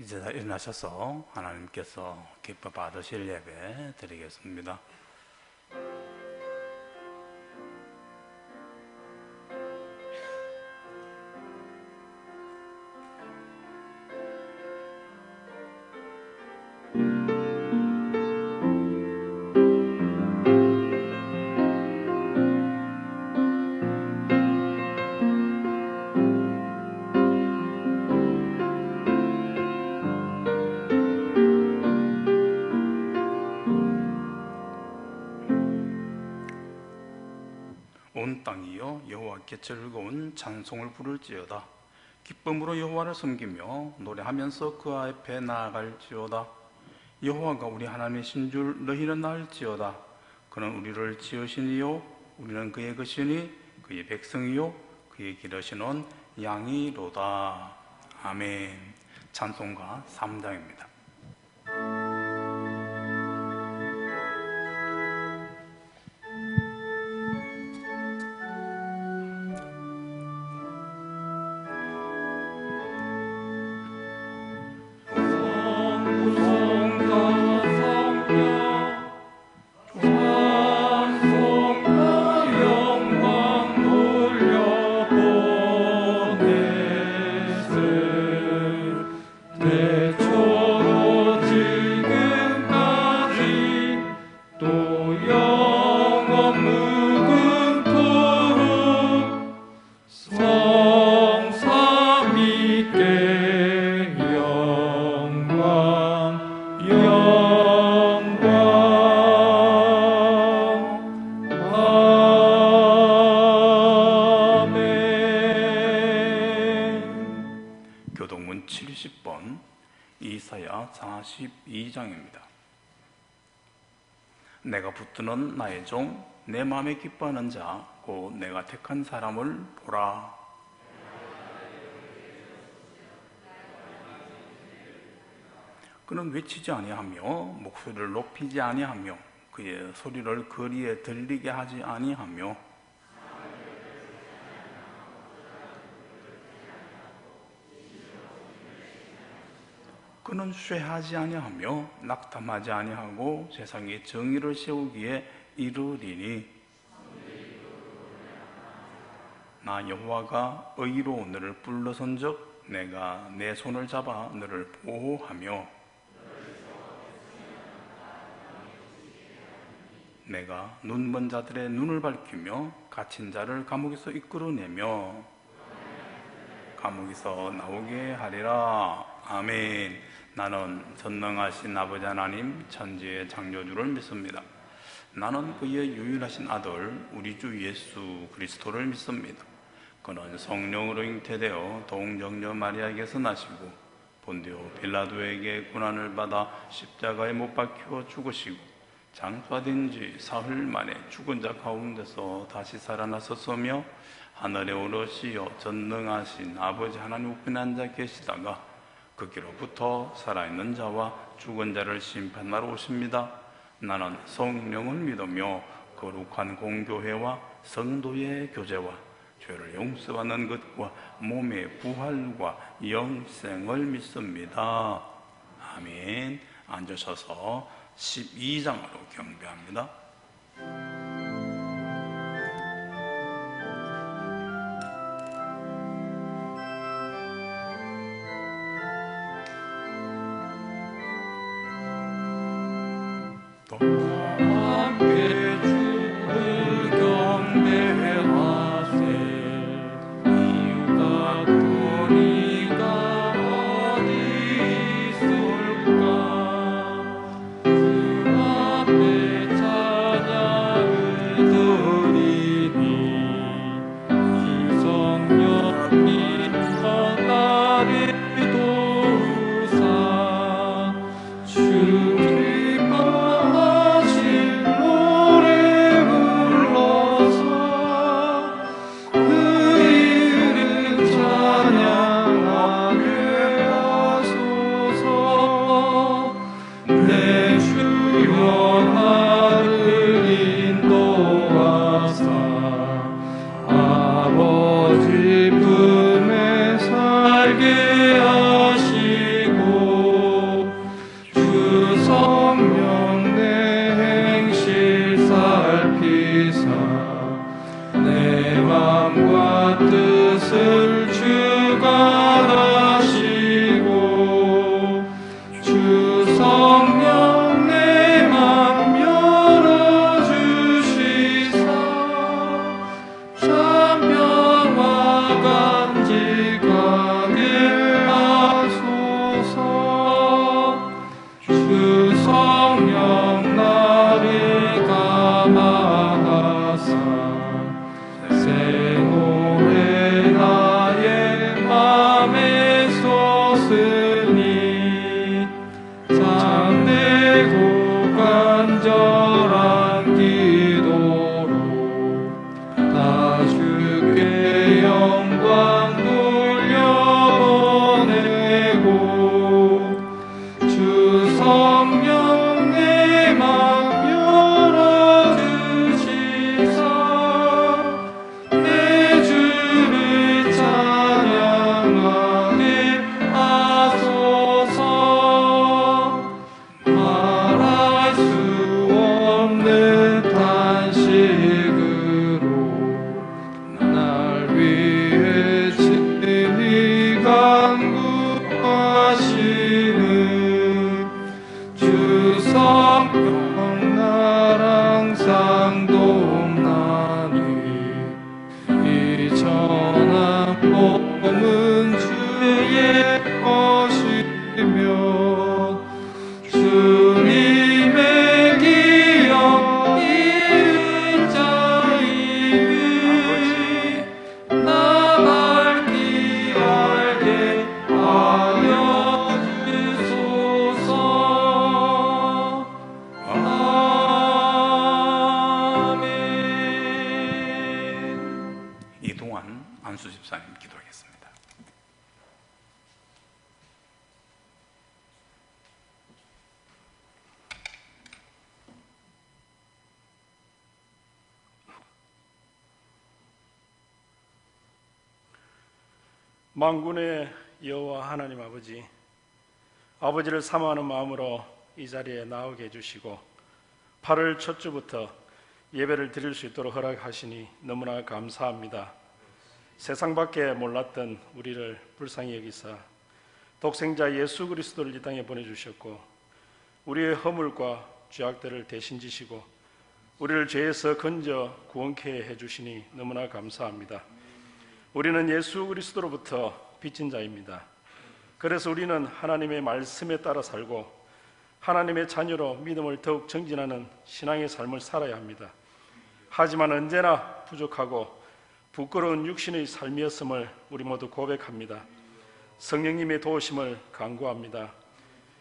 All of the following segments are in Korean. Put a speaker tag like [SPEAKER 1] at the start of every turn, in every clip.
[SPEAKER 1] 이제 다 일어나셔서 하나님께서 기뻐 받으실 예배 드리겠습니다. 온 땅이여 여호와께 즐거운 찬송을 부를지어다. 기쁨으로 여호와를 섬기며 노래하면서 그 앞에 나아갈지어다. 여호와가 우리 하나님이신 줄 너희는 알지어다. 그는 우리를 지으신 이요 우리는 그의 것이니 그의 백성이요 그의 기르시는 양이로다. 아멘. 찬송가 3장입니다. 교동문 70번 이사야 42장입니다. 내가 붙드는 나의 종 내 마음에 기뻐하는 자 곧 내가 택한 사람을 보라. 그는 외치지 아니하며 목소리를 높이지 아니하며 그의 소리를 거리에 들리게 하지 아니하며 그는 쇠하지 아니하며 낙담하지 아니하고 세상에 정의를 세우기에 이르리니 나 여호와가 의로 너를 불러선즉 내가 내 손을 잡아 너를 보호하며 내가 눈먼 자들의 눈을 밝히며 갇힌 자를 감옥에서 이끌어내며 감옥에서 나오게 하리라. 아멘. 나는 전능하신 아버지 하나님 천지의 창조주를 믿습니다. 나는 그의 유일하신 아들 우리 주 예수 그리스도를 믿습니다. 그는 성령으로 잉태되어 동정녀 마리아에게서 나시고 본디오 빌라도에게 고난을 받아 십자가에 못 박혀 죽으시고 장사된 지 사흘 만에 죽은 자 가운데서 다시 살아나셨으며 하늘에 오르시어 전능하신 아버지 하나님 우편에 앉아 계시다가 그기로부터 살아있는 자와 죽은 자를 심판하러 오십니다. 나는 성령을 믿으며 거룩한 공교회와 성도의 교제와 죄를 용서받는 것과 몸의 부활과 영생을 믿습니다. 아멘. 앉으셔서 12장으로 경배합니다.
[SPEAKER 2] 함께 주를 경배하세. 이유가 도리가 어디 있을까. 주 앞에 찬양을
[SPEAKER 1] 안민수 집사님 기도하겠습니다.
[SPEAKER 3] 만군의 여호와 하나님 아버지, 아버지를 사모하는 마음으로 이 자리에 나오게 해주시고 8월 첫 주부터 예배를 드릴 수 있도록 허락하시니 너무나 감사합니다. 세상밖에 몰랐던 우리를 불쌍히 여기사 독생자 예수 그리스도를 이 땅에 보내주셨고 우리의 허물과 죄악들을 대신 지시고 우리를 죄에서 건져 구원케 해주시니 너무나 감사합니다. 우리는 예수 그리스도로부터 빚진 자입니다. 그래서 우리는 하나님의 말씀에 따라 살고 하나님의 자녀로 믿음을 더욱 정진하는 신앙의 삶을 살아야 합니다. 하지만 언제나 부족하고 부끄러운 육신의 삶이었음을 우리 모두 고백합니다. 성령님의 도우심을 간구합니다.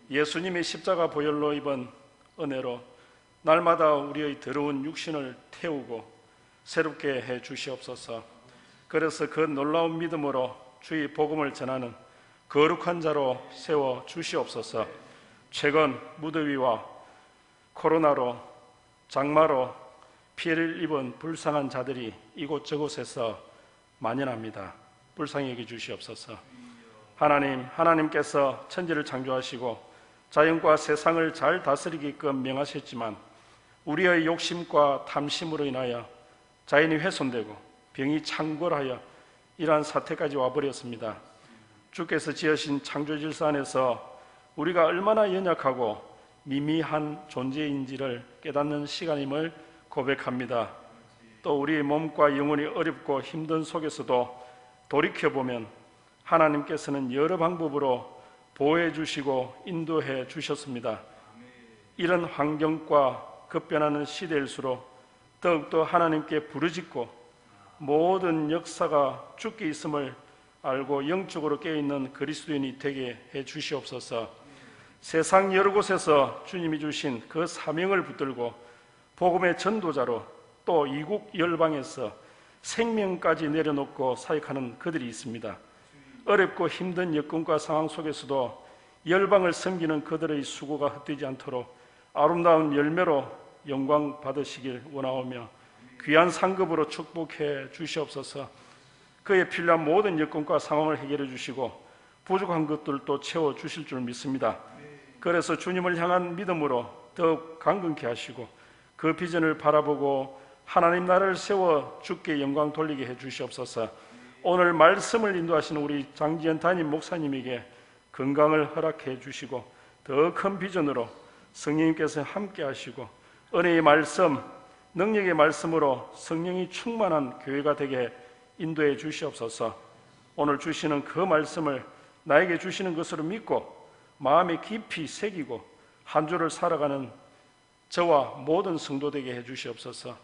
[SPEAKER 3] 예수님의 십자가 보혈로 입은 은혜로 날마다 우리의 더러운 육신을 태우고 새롭게 해 주시옵소서. 그래서 그 놀라운 믿음으로 주의 복음을 전하는 거룩한 자로 세워 주시옵소서. 최근 무더위와 코로나로 장마로 피해를 입은 불쌍한 자들이 이곳저곳에서 만연합니다. 불쌍히 여겨 주시옵소서. 하나님께서 천지를 창조하시고 자연과 세상을 잘 다스리게끔 명하셨지만 우리의 욕심과 탐심으로 인하여 자연이 훼손되고 병이 창궐하여 이러한 사태까지 와버렸습니다. 주께서 지으신 창조질서 안에서 우리가 얼마나 연약하고 미미한 존재인지를 깨닫는 시간임을 고백합니다. 또 우리의 몸과 영혼이 어렵고 힘든 속에서도 돌이켜보면 하나님께서는 여러 방법으로 보호해 주시고 인도해 주셨습니다. 이런 환경과 급변하는 시대일수록 더욱더 하나님께 부르짖고 모든 역사가 주께 있음을 알고 영적으로 깨어있는 그리스도인이 되게 해 주시옵소서. 세상 여러 곳에서 주님이 주신 그 사명을 붙들고 복음의 전도자로 또 이국 열방에서 생명까지 내려놓고 사역하는 그들이 있습니다. 어렵고 힘든 여건과 상황 속에서도 열방을 섬기는 그들의 수고가 헛되지 않도록 아름다운 열매로 영광 받으시길 원하오며 귀한 상급으로 축복해 주시옵소서. 그에 필요한 모든 여건과 상황을 해결해 주시고 부족한 것들도 채워 주실 줄 믿습니다. 그래서 주님을 향한 믿음으로 더욱 강건케 하시고 그 비전을 바라보고 하나님 나라를 세워 주께 영광 돌리게 해 주시옵소서. 오늘 말씀을 인도하시는 우리 장지연 담임 목사님에게 건강을 허락해 주시고 더 큰 비전으로 성령님께서 함께 하시고 은혜의 말씀, 능력의 말씀으로 성령이 충만한 교회가 되게 인도해 주시옵소서. 오늘 주시는 그 말씀을 나에게 주시는 것으로 믿고 마음에 깊이 새기고 한 주를 살아가는 저와 모든 성도 되게 해 주시옵소서.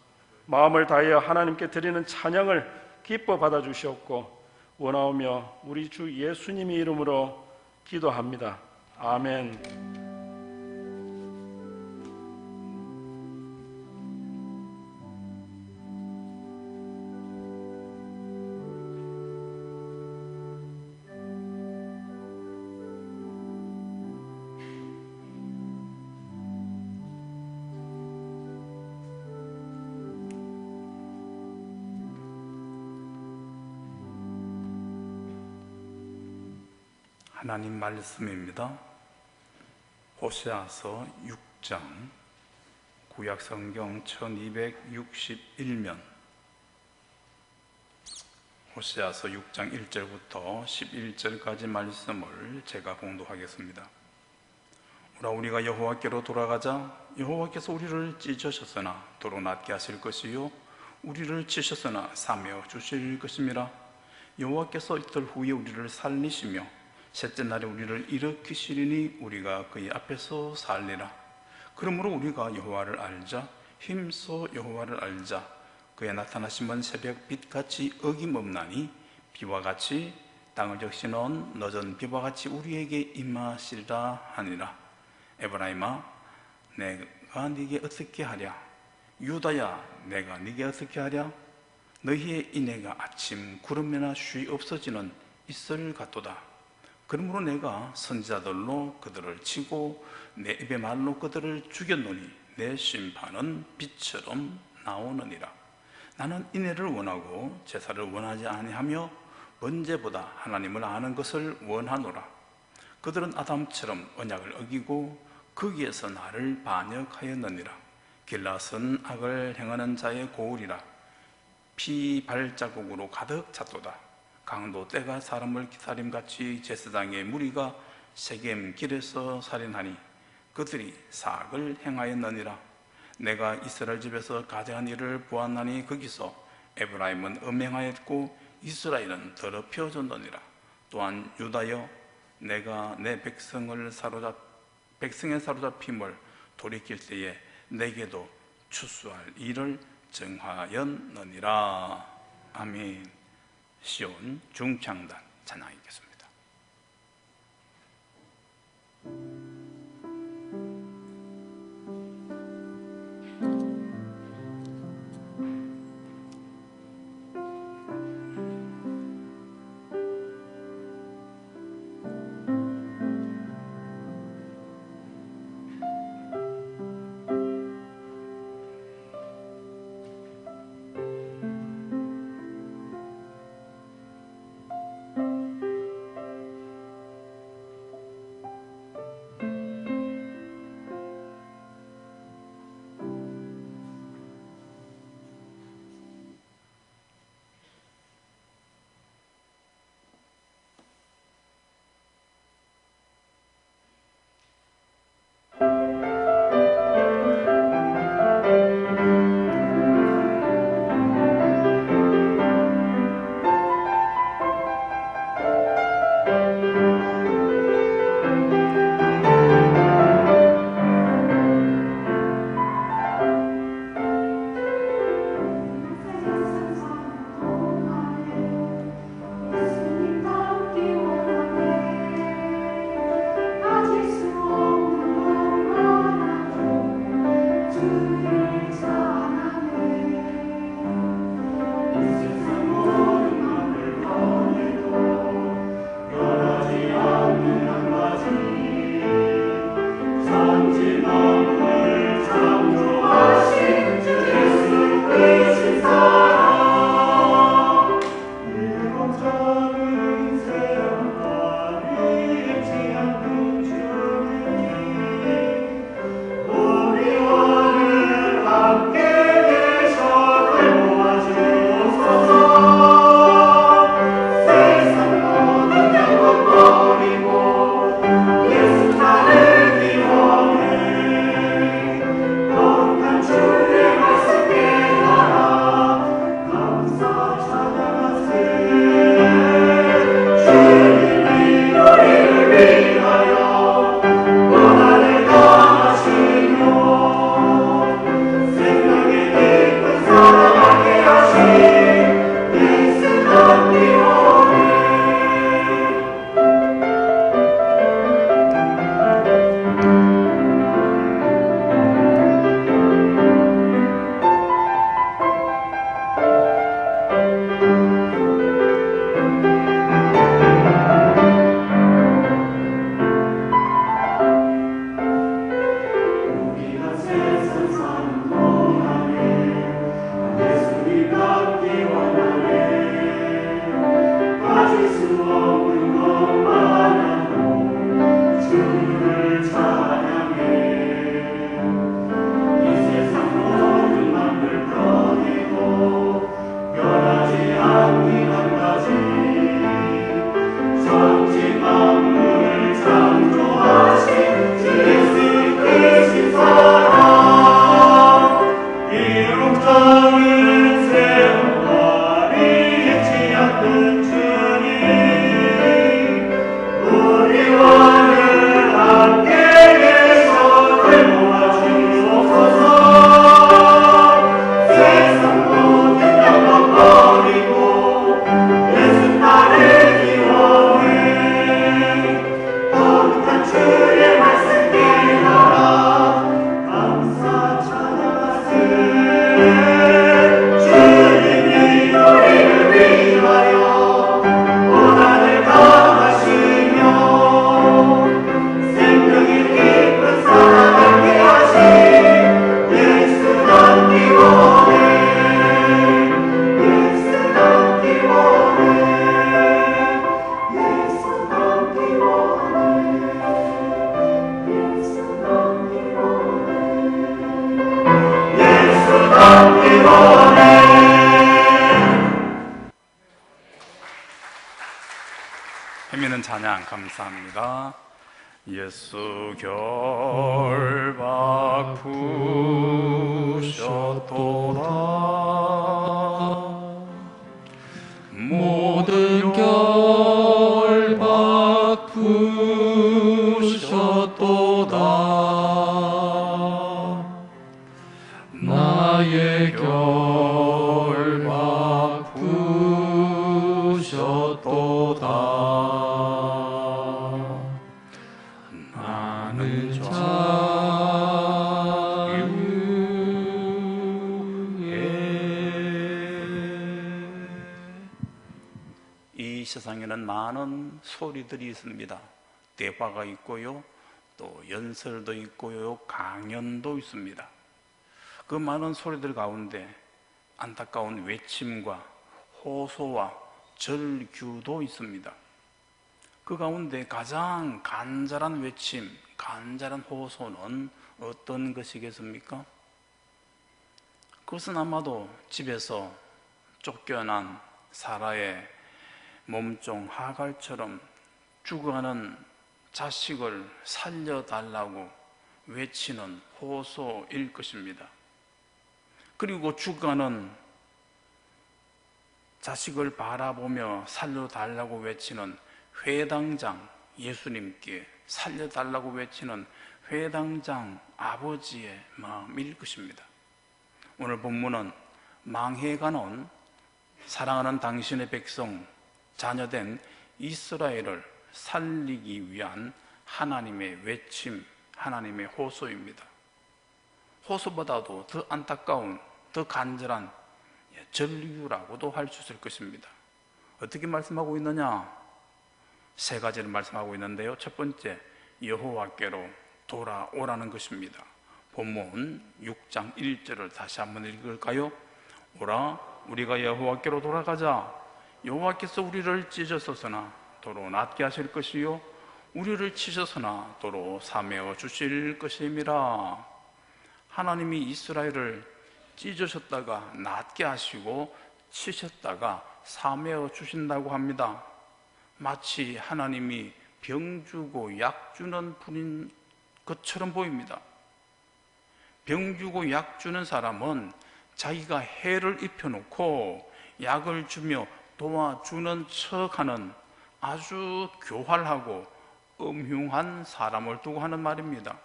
[SPEAKER 3] 마음을 다하여 하나님께 드리는 찬양을 기뻐 받아 주시옵고 원하오며 우리 주 예수님의 이름으로 기도합니다. 아멘.
[SPEAKER 1] 하나님 말씀입니다. 호세아서 6장 구약성경 1261면 호세아서 6장 1절부터 11절까지 말씀을 제가 봉독하겠습니다. 우리가 여호와께로 돌아가자. 여호와께서 우리를 찢으셨으나 도로 낫게 하실 것이요 우리를 치셨으나 사며 주실 것입니다. 여호와께서 이틀 후에 우리를 살리시며 셋째 날에 우리를 일으키시리니 우리가 그의 앞에서 살리라. 그러므로 우리가 여호와를 알자. 힘써 여호와를 알자. 그의 나타나심은 새벽 빛같이 어김없나니 비와 같이 땅을 적시는 늦은 비와 같이 우리에게 임하시리라 하니라. 에브라임아, 내가 네게 어떻게 하랴? 유다야, 내가 네게 어떻게 하랴? 너희의 인애가 아침 구름에나 쉬 없어지는 이슬 같도다. 그러므로 내가 선지자들로 그들을 치고 내 입의 말로 그들을 죽였노니 내 심판은 빛처럼 나오느니라. 나는 인애를 원하고 제사를 원하지 아니하며 번제보다 하나님을 아는 것을 원하노라. 그들은 아담처럼 언약을 어기고 거기에서 나를 반역하였느니라. 길랏은 악을 행하는 자의 고울이라. 피 발자국으로 가득 찼도다. 강도 때가 사람을 기다림같이 제사장의 무리가 세겜 길에서 살인하니 그들이 사악을 행하였느니라. 내가 이스라엘 집에서 가장한 일을 보았나니 거기서 에브라임은 음행하였고 이스라엘은 더럽혀졌느니라. 또한 유다여, 내가 내 백성의 사로잡힘을 돌이킬 때에 내게도 추수할 일을 정하였느니라. 아멘. 시온 중창단 찬양하겠습니다.
[SPEAKER 4] 함께
[SPEAKER 1] 힘있는 찬양 감사합니다. 예수 결박 부셨도다.
[SPEAKER 2] 모든 결박 부셨도다. 나의 결박 부셨도다. 나는
[SPEAKER 1] 이 세상에는 많은 소리들이 있습니다. 대화가 있고요, 또 연설도 있고요, 강연도 있습니다. 그 많은 소리들 가운데 안타까운 외침과 호소와 절규도 있습니다. 그 가운데 가장 간절한 외침, 간절한 호소는 어떤 것이겠습니까? 그것은 아마도 집에서 쫓겨난 사라의 몸종 하갈처럼 죽어가는 자식을 살려달라고 외치는 호소일 것입니다. 그리고 죽어가는 자식을 바라보며 살려달라고 외치는 회당장, 예수님께 살려달라고 외치는 회당장 아버지의 마음일 것입니다. 오늘 본문은 망해가는 사랑하는 당신의 백성, 자녀된 이스라엘을 살리기 위한 하나님의 외침, 하나님의 호소입니다. 호소보다도 더 안타까운, 더 간절한 절규라고도 할 수 있을 것입니다. 어떻게 말씀하고 있느냐? 세 가지를 말씀하고 있는데요. 첫 번째, 여호와께로 돌아오라는 것입니다. 본문 6장 1절을 다시 한번 읽을까요? 오라, 우리가 여호와께로 돌아가자. 여호와께서 우리를 찢으셨으나 도로 낫게 하실 것이요, 우리를 치셨으나 도로 사매어 주실 것임이라. 하나님이 이스라엘을 찢으셨다가 낫게 하시고 치셨다가 사매어 주신다고 합니다. 마치 하나님이 병 주고 약 주는 분인 것처럼 보입니다. 병 주고 약 주는 사람은 자기가 해를 입혀놓고 약을 주며 도와주는 척하는 아주 교활하고 음흉한 사람을 두고 하는 말입니다.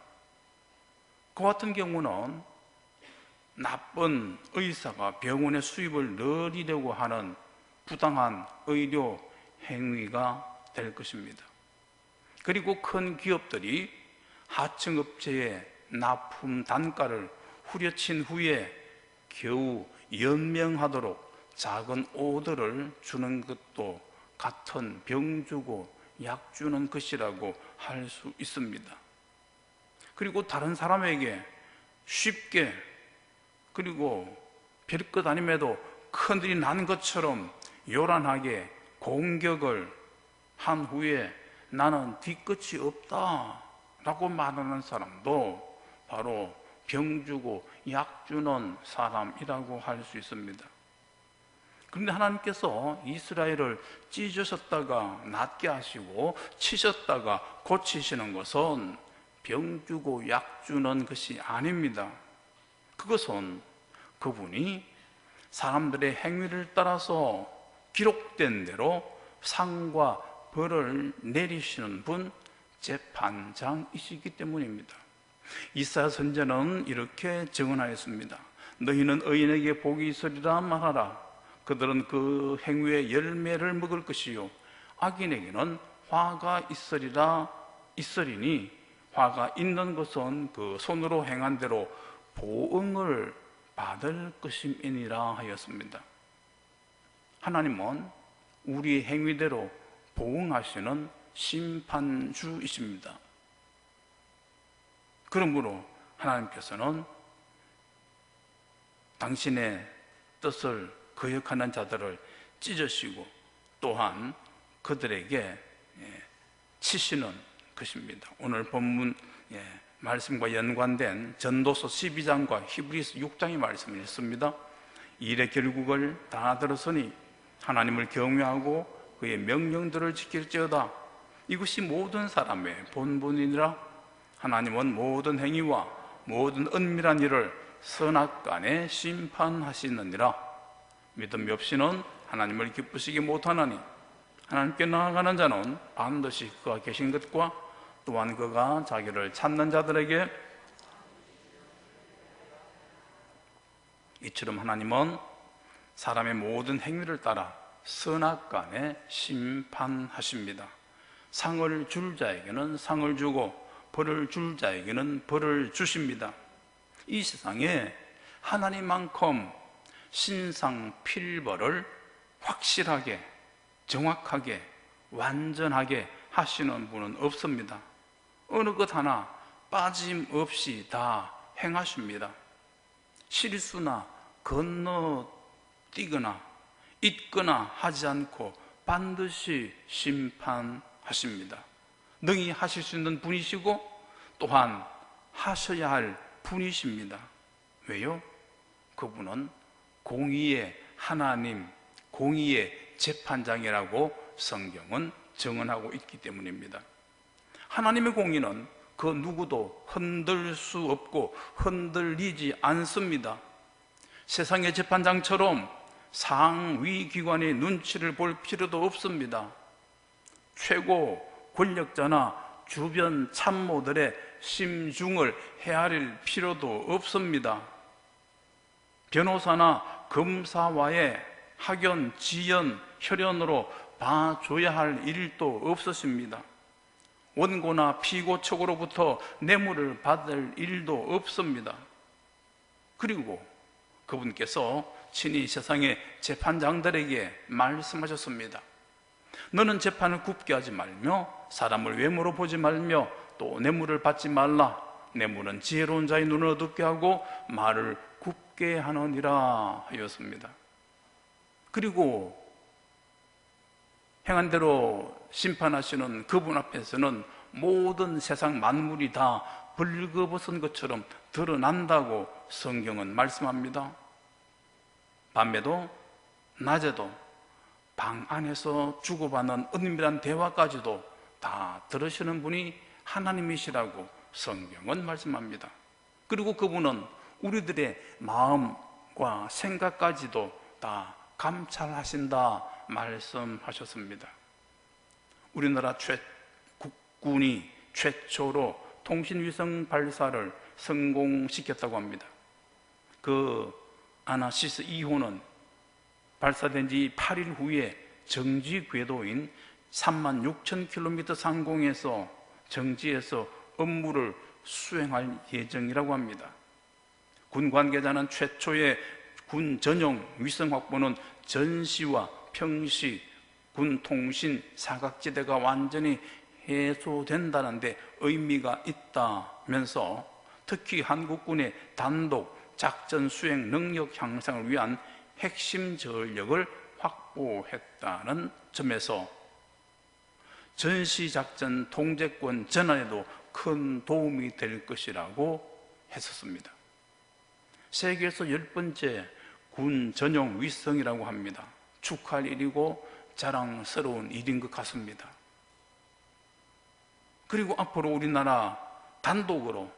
[SPEAKER 1] 그 같은 경우는 나쁜 의사가 병원에 수입을 늘리려고 하는 부당한 의료 행위가 될 것입니다. 그리고 큰 기업들이 하청업체의 납품 단가를 후려친 후에 겨우 연명하도록 작은 오더를 주는 것도 같은 병 주고 약 주는 것이라고 할 수 있습니다. 그리고 다른 사람에게 쉽게, 그리고 별것 아님에도 큰일이 난 것처럼 요란하게 공격을 한 후에 나는 뒤끝이 없다 라고 말하는 사람도 바로 병 주고 약 주는 사람이라고 할 수 있습니다. 그런데 하나님께서 이스라엘을 찢으셨다가 낫게 하시고 치셨다가 고치시는 것은 병 주고 약 주는 것이 아닙니다. 그것은 그분이 사람들의 행위를 따라서 기록된 대로 상과 벌을 내리시는 분, 재판장이시기 때문입니다. 이사야 선지자는 이렇게 증언하였습니다. 너희는 의인에게 복이 있으리라 말하라. 그들은 그 행위의 열매를 먹을 것이요, 악인에게는 화가 있으리니 화가 있는 것은 그 손으로 행한 대로 보응을 받을 것임이니라 하였습니다. 하나님은 우리 행위대로 보응하시는 심판주이십니다. 그러므로 하나님께서는 당신의 뜻을 거역하는 자들을 찢으시고 또한 그들에게 치시는 것입니다. 오늘 본문 말씀과 연관된 전도서 12장과 히브리서 6장의 말씀을 읽습니다. 일의 결국을 다 들었으니 하나님을 경외하고 그의 명령들을 지킬지어다. 이것이 모든 사람의 본분이니라. 하나님은 모든 행위와 모든 은밀한 일을 선악간에 심판하시느니라. 믿음이 없이는 하나님을 기쁘시게 못하나니 하나님께 나아가는 자는 반드시 그가 계신 것과 또한 그가 자기를 찾는 자들에게 이처럼 하나님은 사람의 모든 행위를 따라 선악간에 심판하십니다. 상을 줄 자에게는 상을 주고 벌을 줄 자에게는 벌을 주십니다. 이 세상에 하나님만큼 신상필벌을 확실하게, 정확하게, 완전하게 하시는 분은 없습니다. 어느 것 하나 빠짐없이 다 행하십니다. 실수나 건너뛰거나 잊거나 하지 않고 반드시 심판하십니다. 능히 하실 수 있는 분이시고 또한 하셔야 할 분이십니다. 왜요? 그분은 공의의 하나님, 공의의 재판장이라고 성경은 증언하고 있기 때문입니다. 하나님의 공의는 그 누구도 흔들 수 없고 흔들리지 않습니다. 세상의 재판장처럼 상위 기관의 눈치를 볼 필요도 없습니다. 최고 권력자나 주변 참모들의 심중을 헤아릴 필요도 없습니다. 변호사나 검사와의 학연, 지연, 혈연으로 봐줘야 할 일도 없으십니다. 원고나 피고 측으로부터 뇌물을 받을 일도 없습니다. 그리고 그분께서 친히 세상의 재판장들에게 말씀하셨습니다. 너는 재판을 굽게 하지 말며 사람을 외모로 보지 말며 또 뇌물을 받지 말라. 뇌물은 지혜로운 자의 눈을 어둡게 하고 말을 굽게 하느니라 하였습니다. 그리고 행한 대로 심판하시는 그분 앞에서는 모든 세상 만물이 다 벌거벗은 것처럼 드러난다고 성경은 말씀합니다. 밤에도 낮에도 방 안에서 주고받는 은밀한 대화까지도 다 들으시는 분이 하나님이시라고 성경은 말씀합니다. 그리고 그분은 우리들의 마음과 생각까지도 다 감찰하신다 말씀하셨습니다. 우리나라 국군이 최초로 통신위성 발사를 성공시켰다고 합니다. 그 아나시스 2호는 발사된 지 8일 후에 정지 궤도인 36,000km 상공에서 정지해서 업무를 수행할 예정이라고 합니다. 군 관계자는 최초의 군 전용 위성 확보는 전시와 평시 군 통신 사각지대가 완전히 해소된다는 데 의미가 있다면서 특히 한국군의 단독 작전 수행 능력 향상을 위한 핵심 전력을 확보했다는 점에서 전시작전 통제권 전환에도 큰 도움이 될 것이라고 했었습니다. 세계에서 10번째 군 전용 위성이라고 합니다. 축하할 일이고 자랑스러운 일인 것 같습니다. 그리고 앞으로 우리나라 단독으로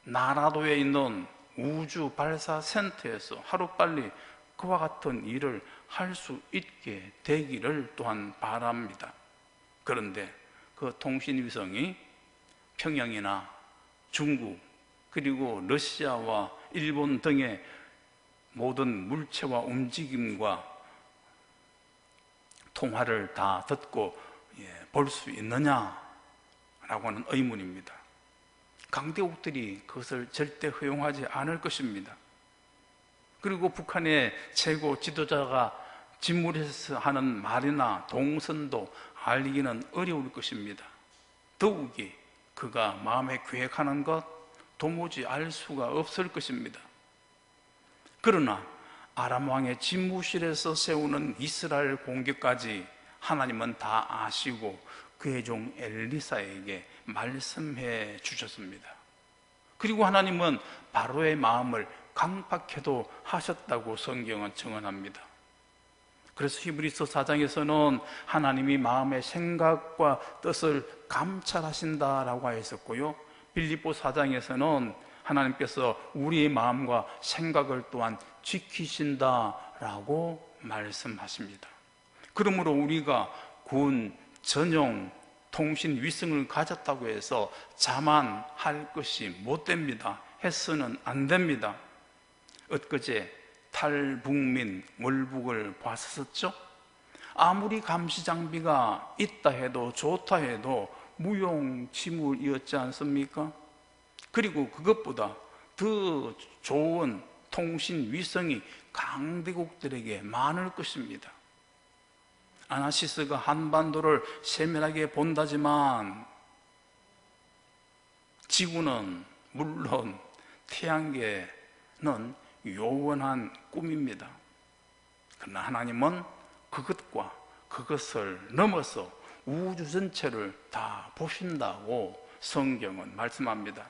[SPEAKER 1] 나라도에 있는 우주 발사 센터에서 하루빨리 그와 같은 일을 할 수 있게 되기를 또한 바랍니다. 그런데 그 통신위성이 평양이나 중국 그리고 러시아와 일본 등의 모든 물체와 움직임과 통화를 다 듣고 볼 수 있느냐라고 하는 의문입니다. 강대국들이 그것을 절대 허용하지 않을 것입니다. 그리고 북한의 최고 지도자가 진물에서 하는 말이나 동선도 알기는 어려울 것입니다. 더욱이 그가 마음에 계획하는 것 도무지 알 수가 없을 것입니다. 그러나 아람 왕의 집무실에서 세우는 이스라엘 공격까지 하나님은 다 아시고 그의 종 엘리사에게 말씀해 주셨습니다. 그리고 하나님은 바로의 마음을 강팍해도 하셨다고 성경은 증언합니다. 그래서 히브리서 4장에서는 하나님이 마음의 생각과 뜻을 감찰하신다라고 하였었고요, 빌립보 4장에서는 하나님께서 우리의 마음과 생각을 또한 지키신다라고 말씀하십니다. 그러므로 우리가 군, 전용, 통신, 위성을 가졌다고 해서 자만할 것이 못 됩니다. 해서는 안 됩니다. 엊그제 탈북민 월북을 봤었죠? 아무리 감시 장비가 있다 해도 좋다 해도 무용지물이었지 않습니까? 그리고 그것보다 더 좋은 통신 위성이 강대국들에게 많을 것입니다. 아나시스가 한반도를 세밀하게 본다지만 지구는 물론 태양계는 요원한 꿈입니다. 그러나 하나님은 그것과 그것을 넘어서 우주 전체를 다 보신다고 성경은 말씀합니다.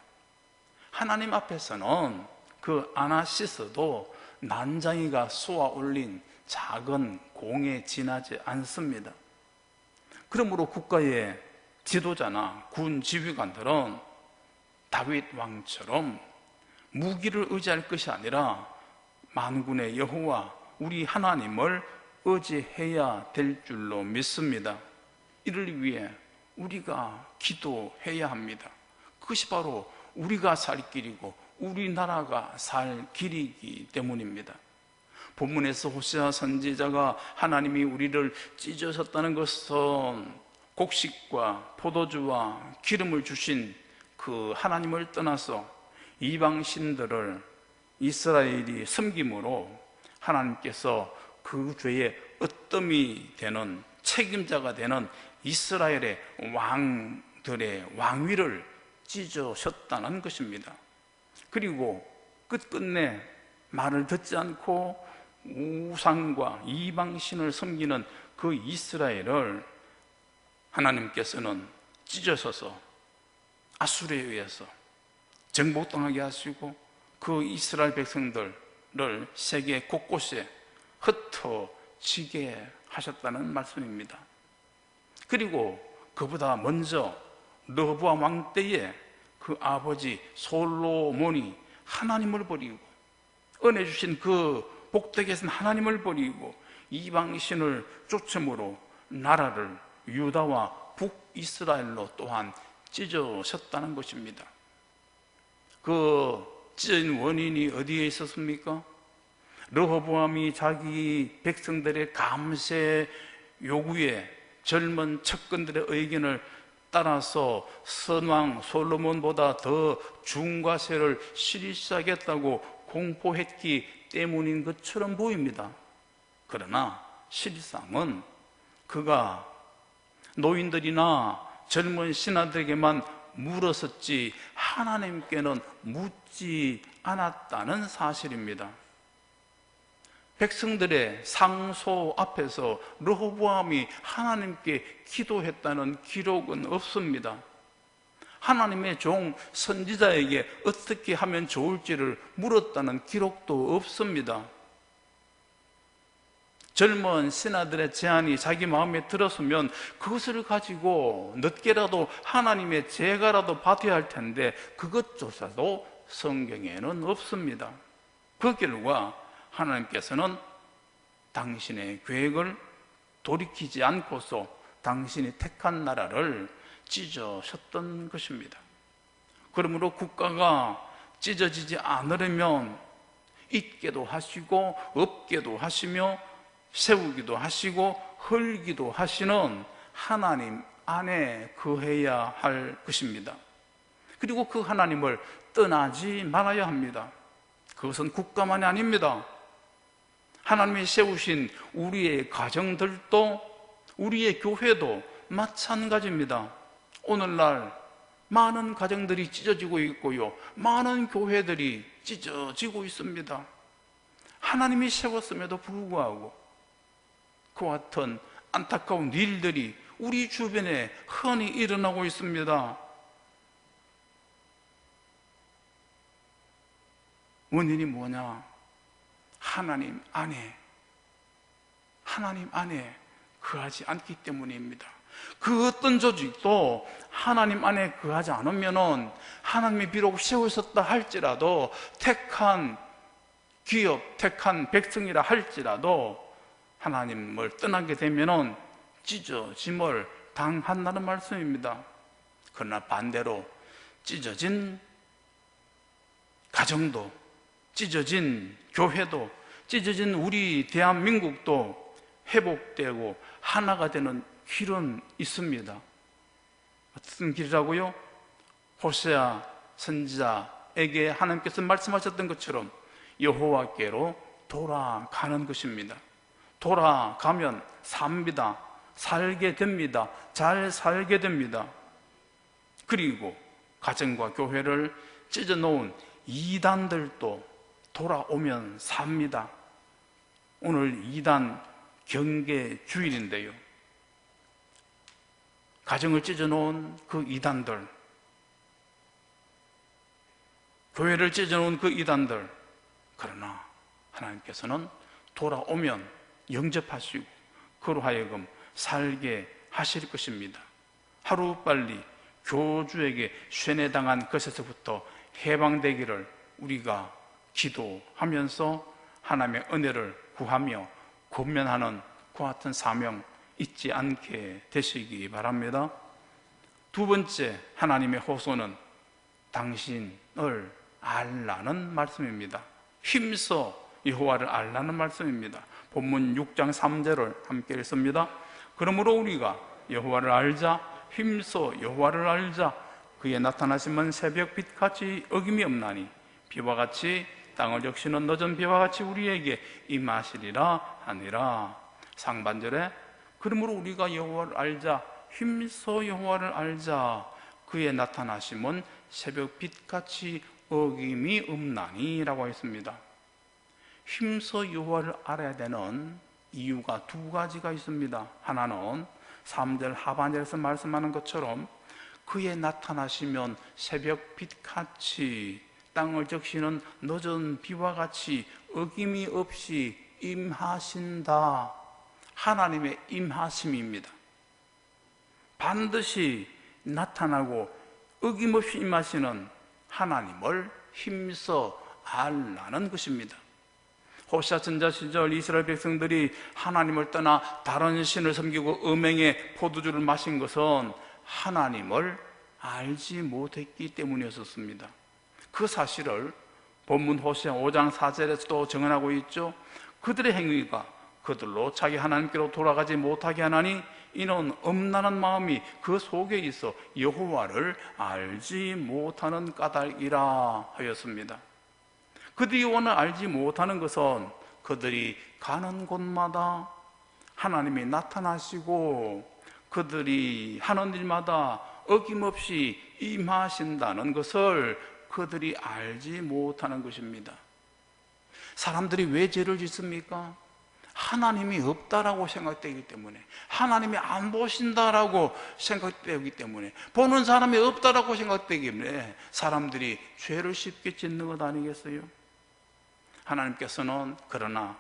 [SPEAKER 1] 하나님 앞에서는 그 아나시스도 난장이가 쏘아 올린 작은 공에 지나지 않습니다. 그러므로 국가의 지도자나 군 지휘관들은 다윗 왕처럼 무기를 의지할 것이 아니라 만군의 여호와 우리 하나님을 의지해야 될 줄로 믿습니다. 이를 위해 우리가 기도해야 합니다. 그것이 바로 우리가 살 길이고 우리나라가 살 길이기 때문입니다. 본문에서 호세아 선지자가 하나님이 우리를 찢으셨다는 것은 곡식과 포도주와 기름을 주신 그 하나님을 떠나서 이방신들을 이스라엘이 섬김으로 하나님께서 그 죄의 으뜸이 되는, 책임자가 되는 이스라엘의 왕들의 왕위를 찢으셨다는 것입니다. 그리고 끝끝내 말을 듣지 않고 우상과 이방신을 섬기는 그 이스라엘을 하나님께서는 찢으셔서 아수르에 의해서 정복당하게 하시고 그 이스라엘 백성들을 세계 곳곳에 흩어지게 하셨다는 말씀입니다. 그리고 그보다 먼저 르호보암 왕 때에 그 아버지 솔로몬이 하나님을 버리고 은혜 주신 그 복되게 하신 하나님을 버리고 이방신을 쫓음으로 나라를 유다와 북이스라엘로 또한 찢으셨다는 것입니다. 그 찢은 원인이 어디에 있었습니까? 르호보암이 자기 백성들의 감세 요구에 젊은 척근들의 의견을 따라서 선왕 솔로몬보다 더 중과세를 실시하겠다고 공포했기 때문인 것처럼 보입니다. 그러나 실상은 그가 노인들이나 젊은 신하들에게만 물었었지 하나님께는 묻지 않았다는 사실입니다. 백성들의 상소 앞에서 르호보암이 하나님께 기도했다는 기록은 없습니다. 하나님의 종 선지자에게 어떻게 하면 좋을지를 물었다는 기록도 없습니다. 젊은 신하들의 제안이 자기 마음에 들었으면 그것을 가지고 늦게라도 하나님의 제가라도 받아야 할 텐데 그것조차도 성경에는 없습니다. 그 결과 하나님께서는 당신의 계획을 돌이키지 않고서 당신이 택한 나라를 찢으셨던 것입니다. 그러므로 국가가 찢어지지 않으려면 있게도 하시고 없게도 하시며 세우기도 하시고 헐기도 하시는 하나님 안에 거해야 할 것입니다. 그리고 그 하나님을 떠나지 말아야 합니다. 그것은 국가만이 아닙니다. 하나님이 세우신 우리의 가정들도 우리의 교회도 마찬가지입니다. 오늘날 많은 가정들이 찢어지고 있고요, 많은 교회들이 찢어지고 있습니다. 하나님이 세웠음에도 불구하고 그와 같은 안타까운 일들이 우리 주변에 흔히 일어나고 있습니다. 원인이 뭐냐? 하나님 안에 거하지 않기 때문입니다. 그 어떤 조직도 하나님 안에 거하지 않으면은 하나님이 비록 세우셨다 할지라도 택한 기업, 택한 백성이라 할지라도 하나님을 떠나게 되면은 찢어짐을 당한다는 말씀입니다. 그러나 반대로 찢어진 가정도, 찢어진 교회도, 찢어진 우리 대한민국도 회복되고 하나가 되는 길은 있습니다. 어떤 길이라고요? 호세아 선지자에게 하나님께서 말씀하셨던 것처럼 여호와께로 돌아가는 것입니다. 돌아가면 삽니다. 살게 됩니다. 잘 살게 됩니다. 그리고 가정과 교회를 찢어놓은 이단들도 돌아오면 삽니다. 오늘 이단 경계 주일인데요, 가정을 찢어놓은 그 이단들, 교회를 찢어놓은 그 이단들, 그러나 하나님께서는 돌아오면 영접하시고 그로 하여금 살게 하실 것입니다. 하루빨리 교주에게 쇠뇌당한 것에서부터 해방되기를 우리가 기도하면서 하나님의 은혜를 구하며 권면하는 그와 같은 사명 잊지 않게 되시기 바랍니다. 두 번째 하나님의 호소는 당신을 알라는 말씀입니다. 힘써 여호와를 알라는 말씀입니다. 본문 6장 3절을 함께 읽습니다. 그러므로 우리가 여호와를 알자, 힘써 여호와를 알자. 그의 나타나심은 새벽빛같이 어김이 없나니 비와 같이 땅을 적시는 늦은 비와 같이 우리에게 임하시리라 하니라. 상반절에 그러므로 우리가 여호와를 알자, 힘써 여호와를 알자. 그의 나타나심은 새벽빛같이 어김이 없나니 라고 했습니다. 힘써 여호와를 알아야 되는 이유가 두 가지가 있습니다. 하나는 3절 하반절에서 말씀하는 것처럼 그의 나타나시면 새벽빛같이 땅을 적시는 늦은 비와 같이 어김이 없이 임하신다. 하나님의 임하심입니다. 반드시 나타나고 어김없이 임하시는 하나님을 힘써 알라는 것입니다. 호시아 선지자 시절 이스라엘 백성들이 하나님을 떠나 다른 신을 섬기고 음행의 포도주를 마신 것은 하나님을 알지 못했기 때문이었습니다. 그 사실을 본문 호시아 5장 4절에서도 증언하고 있죠. 그들의 행위가 그들로 자기 하나님께로 돌아가지 못하게 하나니 이는 엄란한 마음이 그 속에 있어 여호와를 알지 못하는 까닭이라 하였습니다. 그들이 원을 알지 못하는 것은 그들이 가는 곳마다 하나님이 나타나시고 그들이 하는 일마다 어김없이 임하신다는 것을 그들이 알지 못하는 것입니다. 사람들이 왜 죄를 짓습니까? 하나님이 없다라고 생각되기 때문에, 하나님이 안 보신다라고 생각되기 때문에, 보는 사람이 없다라고 생각되기 때문에 사람들이 죄를 쉽게 짓는 것 아니겠어요? 하나님께서는 그러나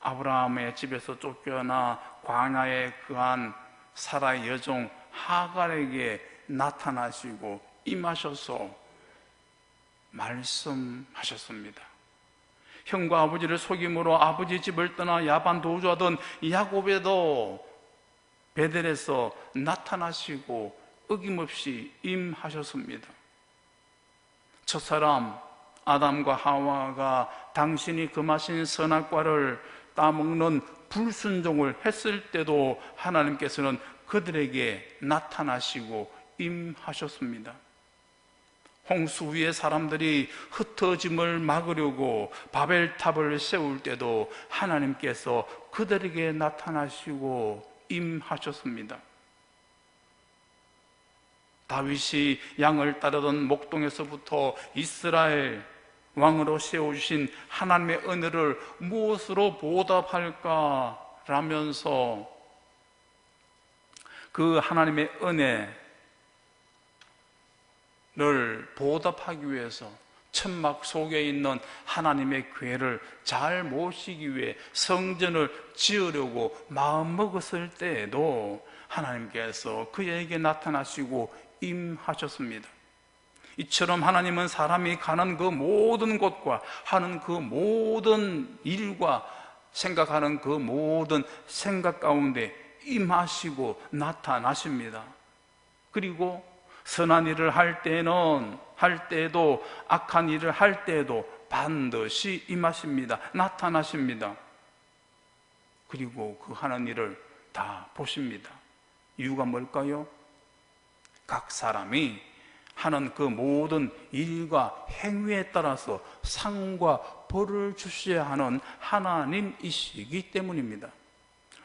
[SPEAKER 1] 아브라함의 집에서 쫓겨나 광야에 거한 사라의 여종 하갈에게 나타나시고 임하셔서 말씀하셨습니다. 형과 아버지를 속임으로 아버지 집을 떠나 야반 도주하던 야곱에도 베델에서 나타나시고 어김없이 임하셨습니다. 첫사람 아담과 하와가 당신이 금하신 선악과를 따먹는 불순종을 했을 때도 하나님께서는 그들에게 나타나시고 임하셨습니다. 홍수 위에 사람들이 흩어짐을 막으려고 바벨탑을 세울 때도 하나님께서 그들에게 나타나시고 임하셨습니다. 다윗이 양을 따르던 목동에서부터 이스라엘 왕으로 세워주신 하나님의 은혜를 무엇으로 보답할까 라면서 그 하나님의 은혜를 보답하기 위해서 천막 속에 있는 하나님의 교회를 잘 모시기 위해 성전을 지으려고 마음먹었을 때에도 하나님께서 그에게 나타나시고 임하셨습니다. 이처럼 하나님은 사람이 가는 그 모든 곳과 하는 그 모든 일과 생각하는 그 모든 생각 가운데 임하시고 나타나십니다. 그리고 선한 일을 할 때에도 악한 일을 할 때에도 반드시 임하십니다. 나타나십니다. 그리고 그 하는 일을 다 보십니다. 이유가 뭘까요? 각 사람이 하는 그 모든 일과 행위에 따라서 상과 벌을 주셔야 하는 하나님이시기 때문입니다.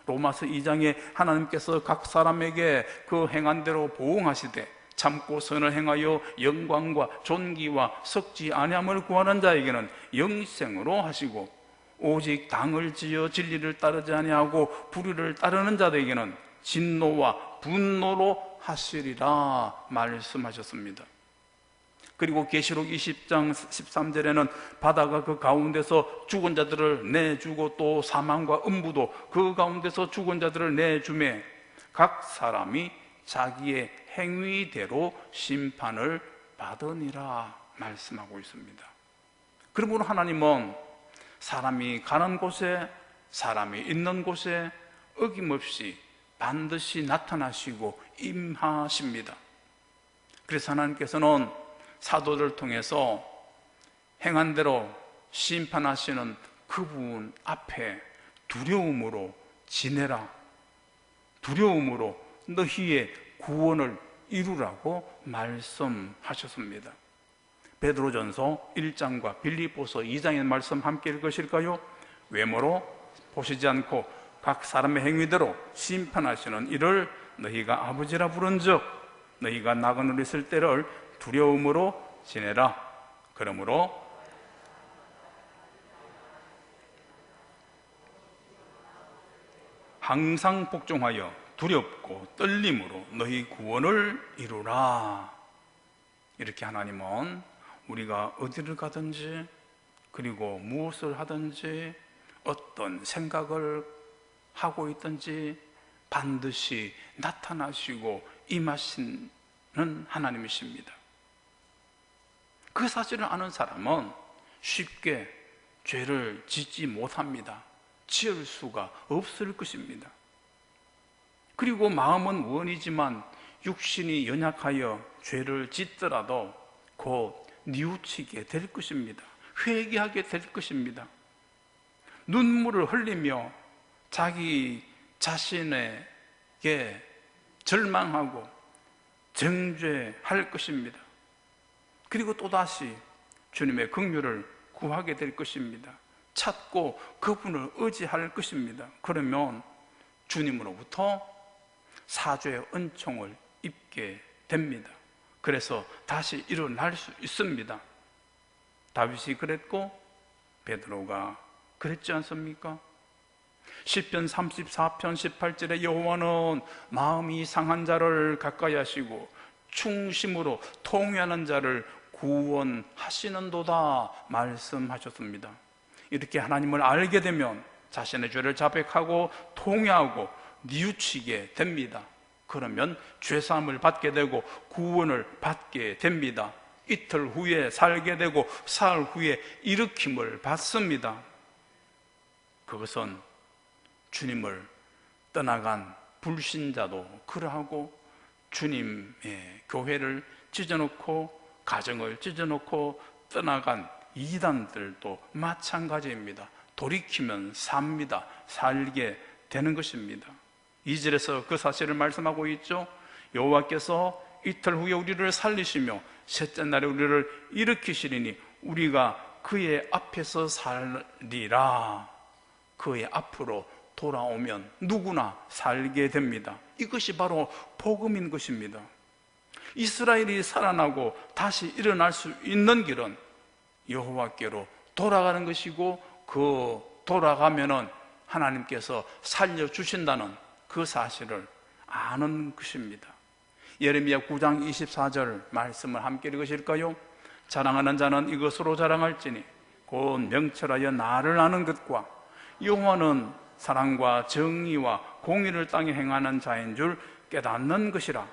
[SPEAKER 1] 로마서 2장에 하나님께서 각 사람에게 그 행한 대로 보응하시되 참고 선을 행하여 영광과 존귀와 썩지 아니함을 구하는 자에게는 영생으로 하시고 오직 당을 지어 진리를 따르지 아니하고 불의를 따르는 자들에게는 진노와 분노로 하시리라 말씀하셨습니다. 그리고 계시록 20장 13절에는 바다가 그 가운데서 죽은 자들을 내주고 또 사망과 음부도 그 가운데서 죽은 자들을 내주매 각 사람이 자기의 행위대로 심판을 받으니라 말씀하고 있습니다. 그러므로 하나님은 사람이 가는 곳에, 사람이 있는 곳에 어김없이 반드시 나타나시고 임하십니다. 그래서 하나님께서는 사도들을 통해서 행한 대로 심판하시는 그분 앞에 두려움으로 지내라, 두려움으로 너희의 구원을 이루라고 말씀하셨습니다. 베드로전서 1장과 빌립보서 2장의 말씀 함께 읽으실까요? 외모로 보시지 않고 각 사람의 행위대로 심판하시는 이를 너희가 아버지라 부른즉 너희가 나그네로 있을 때를 두려움으로 지내라. 그러므로 항상 복종하여 두렵고 떨림으로 너희 구원을 이루라. 이렇게 하나님은 우리가 어디를 가든지 그리고 무엇을 하든지 어떤 생각을 하고 있든지 반드시 나타나시고 임하시는 하나님이십니다. 그 사실을 아는 사람은 쉽게 죄를 짓지 못합니다. 지을 수가 없을 것입니다. 그리고 마음은 원이지만 육신이 연약하여 죄를 짓더라도 곧 뉘우치게 될 것입니다. 회개하게 될 것입니다. 눈물을 흘리며 자기 자신에게 절망하고 정죄할 것입니다. 그리고 또다시 주님의 긍휼을 구하게 될 것입니다. 찾고 그분을 의지할 것입니다. 그러면 주님으로부터 사죄의 은총을 입게 됩니다. 그래서 다시 일어날 수 있습니다. 다윗이 그랬고 베드로가 그랬지 않습니까? 시편 34편 18절에 여호와는 마음이 상한 자를 가까이 하시고 충심으로 통회하는 자를 구원하시는도다 말씀하셨습니다. 이렇게 하나님을 알게 되면 자신의 죄를 자백하고 통회하고 뉘우치게 됩니다. 그러면 죄사함을 받게 되고 구원을 받게 됩니다. 이틀 후에 살게 되고 사흘 후에 일으킴을 받습니다. 그것은 주님을 떠나간 불신자도 그러하고 주님의 교회를 찢어놓고 가정을 찢어놓고 떠나간 이단들도 마찬가지입니다. 돌이키면 삽니다. 살게 되는 것입니다. 2절에서 그 사실을 말씀하고 있죠. 여호와께서 이틀 후에 우리를 살리시며 셋째 날에 우리를 일으키시리니 우리가 그의 앞에서 살리라. 그의 앞으로 돌아오면 누구나 살게 됩니다. 이것이 바로 복음인 것입니다. 이스라엘이 살아나고 다시 일어날 수 있는 길은 여호와께로 돌아가는 것이고 그 돌아가면은 하나님께서 살려주신다는 그 사실을 아는 것입니다. 예레미야 9장 24절 말씀을 함께 읽으실까요? 자랑하는 자는 이것으로 자랑할지니 곧 명철하여 나를 아는 것과 여호와는 사랑과 정의와 공의를 땅에 행하는 자인 줄 깨닫는 것이라.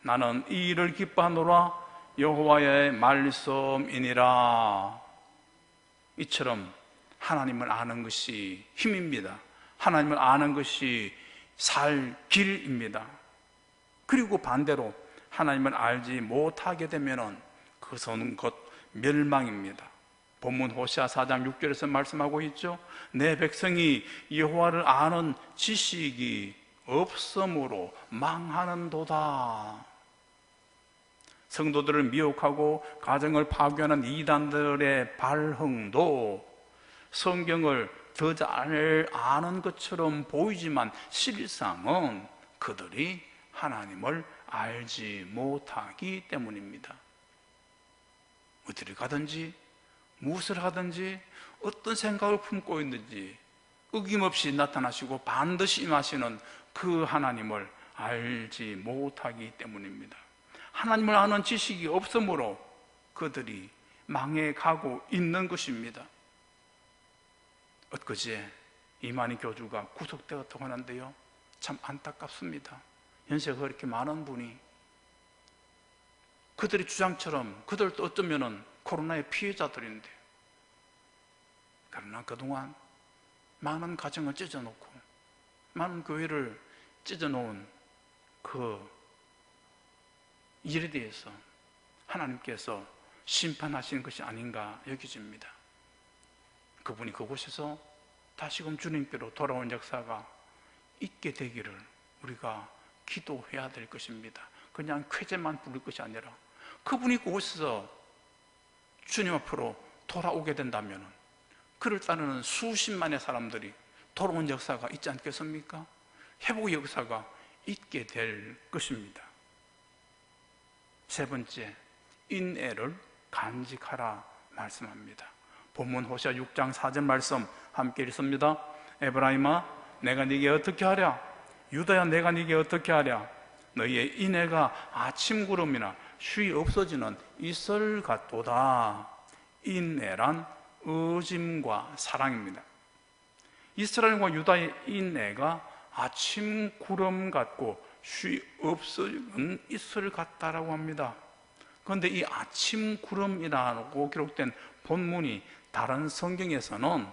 [SPEAKER 1] 나는 이 일을 기뻐하노라. 여호와의 말씀이니라. 이처럼 하나님을 아는 것이 힘입니다. 하나님을 아는 것이 살 길입니다. 그리고 반대로 하나님을 알지 못하게 되면 그것은 곧 멸망입니다. 본문 호시아 4장 6절에서 말씀하고 있죠. 내 백성이 여호와를 아는 지식이 없으므로 망하는도다. 성도들을 미혹하고 가정을 파괴하는 이단들의 발흥도 성경을 더 잘 아는 것처럼 보이지만 실상은 그들이 하나님을 알지 못하기 때문입니다. 어디를 가든지 무엇을 하든지 어떤 생각을 품고 있는지 어김없이 나타나시고 반드시 임하시는 그 하나님을 알지 못하기 때문입니다. 하나님을 아는 지식이 없으므로 그들이 망해가고 있는 것입니다. 엊그제 이만희 교주가 구속되었다고 하는데요, 참 안타깝습니다. 연세가 그렇게 많은 분이 그들의 주장처럼 그들도 어쩌면 코로나의 피해자들인데, 그러나 그동안 많은 가정을 찢어놓고 많은 교회를 찢어놓은 그 일에 대해서 하나님께서 심판하시는 것이 아닌가 여겨집니다. 그분이 그곳에서 다시금 주님께로 돌아온 역사가 있게 되기를 우리가 기도해야 될 것입니다. 그냥 쾌재만 부를 것이 아니라 그분이 그곳에서 주님 앞으로 돌아오게 된다면 그를 따르는 수십만의 사람들이 돌아온 역사가 있지 않겠습니까? 회복의 역사가 있게 될 것입니다. 세 번째, 인애를 간직하라 말씀합니다. 본문 호시아 6장 4절 말씀 함께 읽습니다. 에브라임아, 내가 네게 어떻게 하랴? 유다야, 내가 네게 어떻게 하랴? 너희의 인애가 아침 구름이나 쉬 없어지는 이슬 같도다. 인애란 의짐과 사랑입니다. 이스라엘과 유다의 인애가 아침 구름 같고 쉬 없어지는 이슬 같다라고 합니다. 그런데 이 아침 구름이라고 기록된 본문이 다른 성경에서는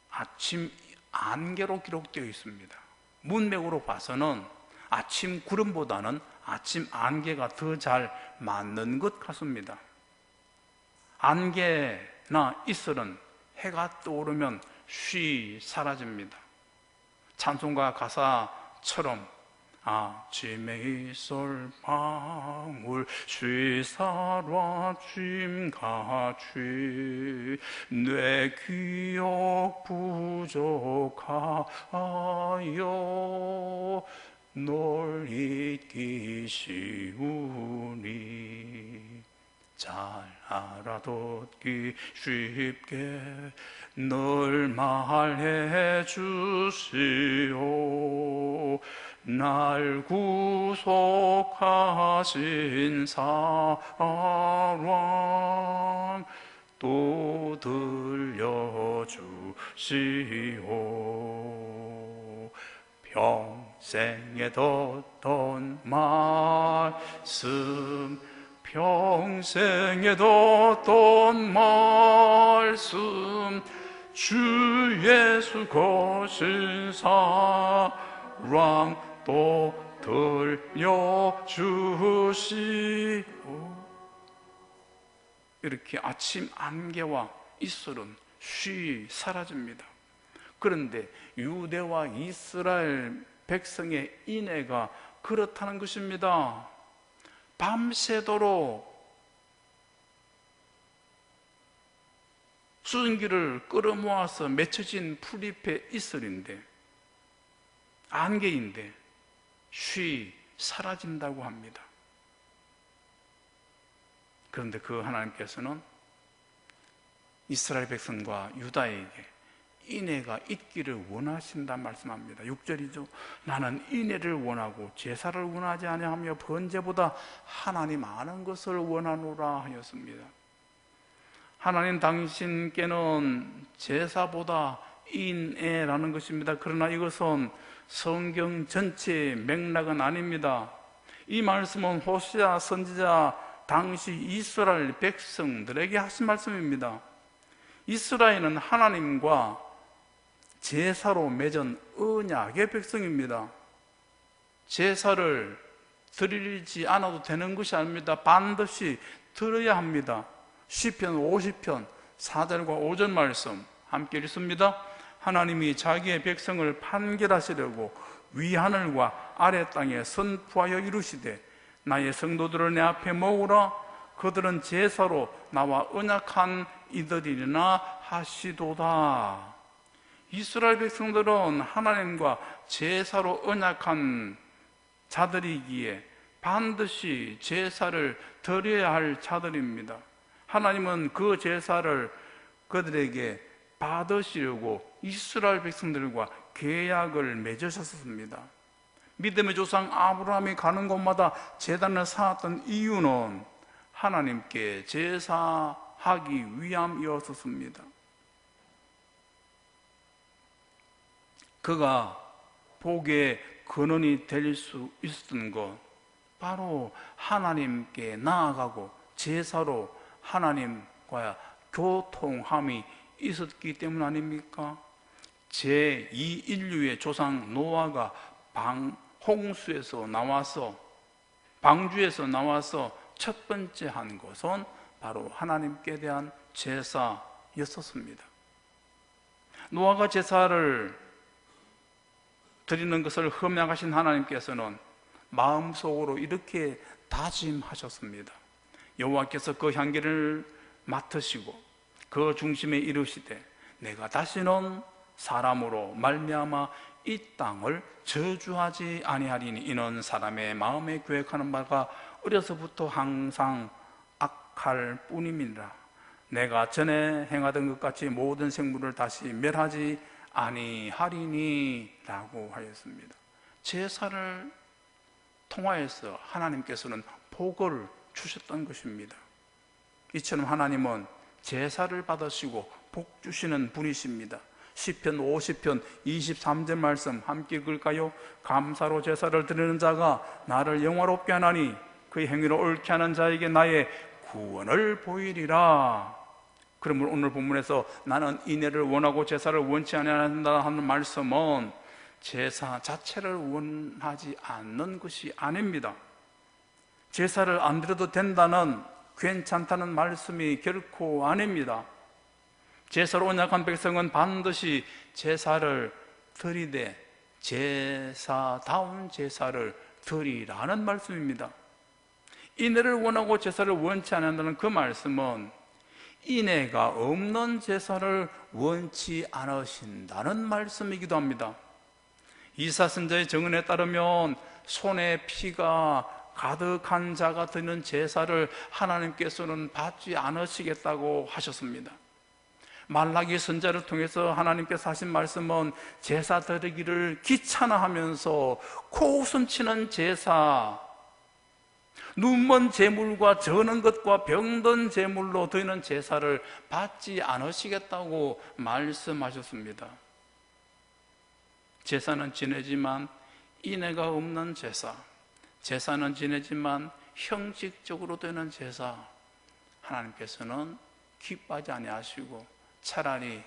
[SPEAKER 1] 아침 안개로 기록되어 있습니다. 문맥으로 봐서는 아침 구름보다는 아침 안개가 더 잘 맞는 것 같습니다. 안개나 이슬은 해가 떠오르면 쉬 사라집니다. 찬송가 가사처럼 아침에 이슬 방울 쉬사라 쉼같이 내 기억 부족하여 널 잊기 쉬우니 잘 알아듣기 쉽게 널 말해 주시오. 날 구속하신 사랑 또 들려주시오. 평생에 듣던 말씀, 평생에 듣던 말씀, 주 예수 거신 사랑 또 들려주시오. 이렇게 아침 안개와 이슬은 쉬 사라집니다. 그런데 유대와 이스라엘 백성의 인애가 그렇다는 것입니다. 밤새도록 수증기를 끌어모아서 맺혀진 풀잎의 이슬인데, 안개인데 쉬 사라진다고 합니다. 그런데 그 하나님께서는 이스라엘 백성과 유다에게 인애가 있기를 원하신다 말씀합니다. 6절이죠. 나는 인애를 원하고 제사를 원하지 아니하며 번제보다 하나님 아는 것을 원하노라 하였습니다. 하나님 당신께는 제사보다 인애라는 것입니다. 그러나 이것은 성경 전체의 맥락은 아닙니다. 이 말씀은 호세아 선지자 당시 이스라엘 백성들에게 하신 말씀입니다. 이스라엘은 하나님과 제사로 맺은 언약의 백성입니다. 제사를 드리지 않아도 되는 것이 아닙니다. 반드시 드려야 합니다. 시편 50편 4절과 5절 말씀 함께 읽습니다. 하나님이 자기의 백성을 판결하시려고 위하늘과 아래 땅에 선포하여 이루시되 나의 성도들을 내 앞에 모으라. 그들은 제사로 나와 언약한 이들이나 하시도다. 이스라엘 백성들은 하나님과 제사로 언약한 자들이기에 반드시 제사를 드려야 할 자들입니다. 하나님은 그 제사를 그들에게 받으시려고 이스라엘 백성들과 계약을 맺으셨습니다. 믿음의 조상 아브라함이 가는 곳마다 제단을 쌓았던 이유는 하나님께 제사하기 위함이었습니다. 그가 복의 근원이 될 수 있었던 것, 바로 하나님께 나아가고 제사로 하나님과 교통함이 있었기 때문 아닙니까? 제2인류의 조상 노아가 홍수에서 나와서, 방주에서 나와서 첫 번째 한 것은 바로 하나님께 대한 제사였었습니다. 노아가 제사를 드리는 것을 흠양하신 하나님께서는 마음속으로 이렇게 다짐하셨습니다. 여호와께서 그 향기를 맡으시고 그 중심에 이르시되 내가 다시는 사람으로 말미암아 이 땅을 저주하지 아니하리니 이는 사람의 마음에 계획하는 바가 어려서부터 항상 악할 뿐임이니라. 내가 전에 행하던 것 같이 모든 생물을 다시 멸하지 아니하리니 라고 하였습니다. 제사를 통하여서 하나님께서는 복을 주셨던 것입니다. 이처럼 하나님은 제사를 받으시고 복 주시는 분이십니다. 시편 50편 23절 말씀 함께 읽을까요? 감사로 제사를 드리는 자가 나를 영화롭게 하나니 그의 행위를 옳게 하는 자에게 나의 구원을 보이리라. 그러므로 오늘 본문에서 나는 인애를 원하고 제사를 원치 않는다 하는 말씀은 제사 자체를 원하지 않는 것이 아닙니다. 제사를 안 드려도 된다는, 괜찮다는 말씀이 결코 아닙니다. 제사로 언약한 백성은 반드시 제사를 드리되 제사다운 제사를 드리라는 말씀입니다. 인애를 원하고 제사를 원치 않는다는 그 말씀은 인애가 없는 제사를 원치 않으신다는 말씀이기도 합니다. 이사선자의 증언에 따르면 손에 피가 가득한 자가 드리는 제사를 하나님께서는 받지 않으시겠다고 하셨습니다. 말라기 선자를 통해서 하나님께서 하신 말씀은 제사 드리기를 귀찮아하면서 코웃음 치는 제사, 눈먼 제물과 저는 것과 병든 제물로 드리는 제사를 받지 않으시겠다고 말씀하셨습니다. 제사는 지내지만 인애가 없는 제사, 제사는 지내지만 형식적으로 되는 제사, 하나님께서는 기뻐하지 아니하시고 차라리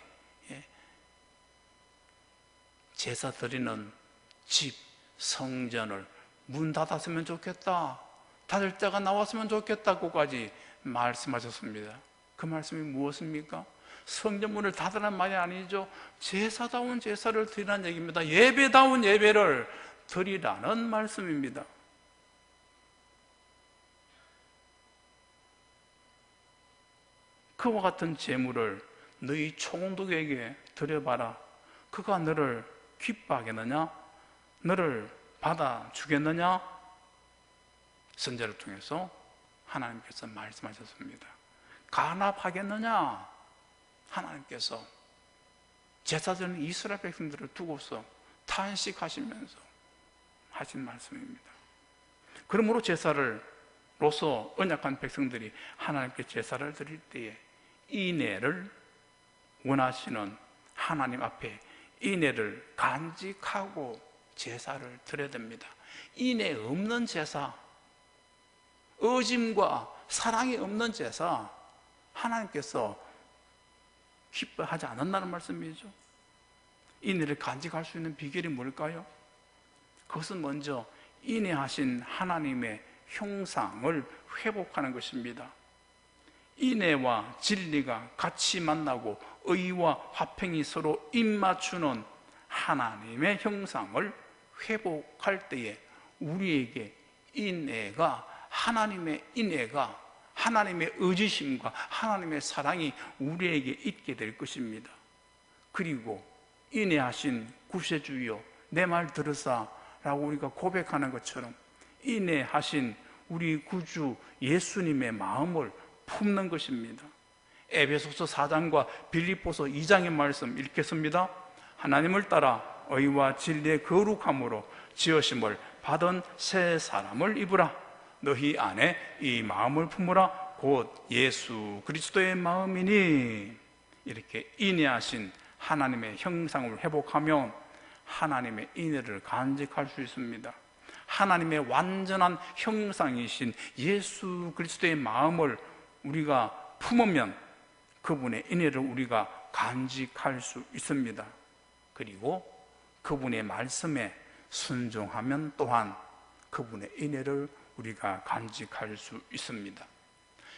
[SPEAKER 1] 제사 드리는 집, 성전을 문 닫았으면 좋겠다, 닫을 때가 나왔으면 좋겠다고까지 말씀하셨습니다. 그 말씀이 무엇입니까? 성전문을 닫으라는 말이 아니죠. 제사다운 제사를 드리라는 얘기입니다. 예배다운 예배를 드리라는 말씀입니다. 그와 같은 제물을 너희 총독에게 드려봐라. 그가 너를 기뻐하겠느냐? 너를 받아주겠느냐? 선제를 통해서 하나님께서 말씀하셨습니다. 간합하겠느냐? 하나님께서 제사드리는 이스라엘 백성들을 두고서 탄식하시면서 하신 말씀입니다. 그러므로 제사로서 언약한 백성들이 하나님께 제사를 드릴 때에 인애를 원하시는 하나님 앞에 인애를 간직하고 제사를 드려야 됩니다. 인애 없는 제사, 의심과 사랑이 없는 제사, 하나님께서 기뻐하지 않는다는 말씀이죠. 인애를 간직할 수 있는 비결이 뭘까요? 그것은 먼저 인애하신 하나님의 형상을 회복하는 것입니다. 인애와 진리가 같이 만나고 의와 화평이 서로 입맞추는 하나님의 형상을 회복할 때에 우리에게 하나님의 인애가, 하나님의 의지심과 하나님의 사랑이 우리에게 있게 될 것입니다. 그리고 인애하신 구세주여 내 말 들으사 라고 우리가 고백하는 것처럼 인애하신 우리 구주 예수님의 마음을 품는 것입니다. 에베소서 4장과 빌립보서 2장의 말씀 읽겠습니다. 하나님을 따라 의와 진리의 거룩함으로 지으심을 받은 새 사람을 입으라. 너희 안에 이 마음을 품으라. 곧 예수 그리스도의 마음이니. 이렇게 인애하신 하나님의 형상을 회복하면 하나님의 인애를 간직할 수 있습니다. 하나님의 완전한 형상이신 예수 그리스도의 마음을 우리가 품으면 그분의 인애를 우리가 간직할 수 있습니다. 그리고 그분의 말씀에 순종하면 또한 그분의 인애를 우리가 간직할 수 있습니다.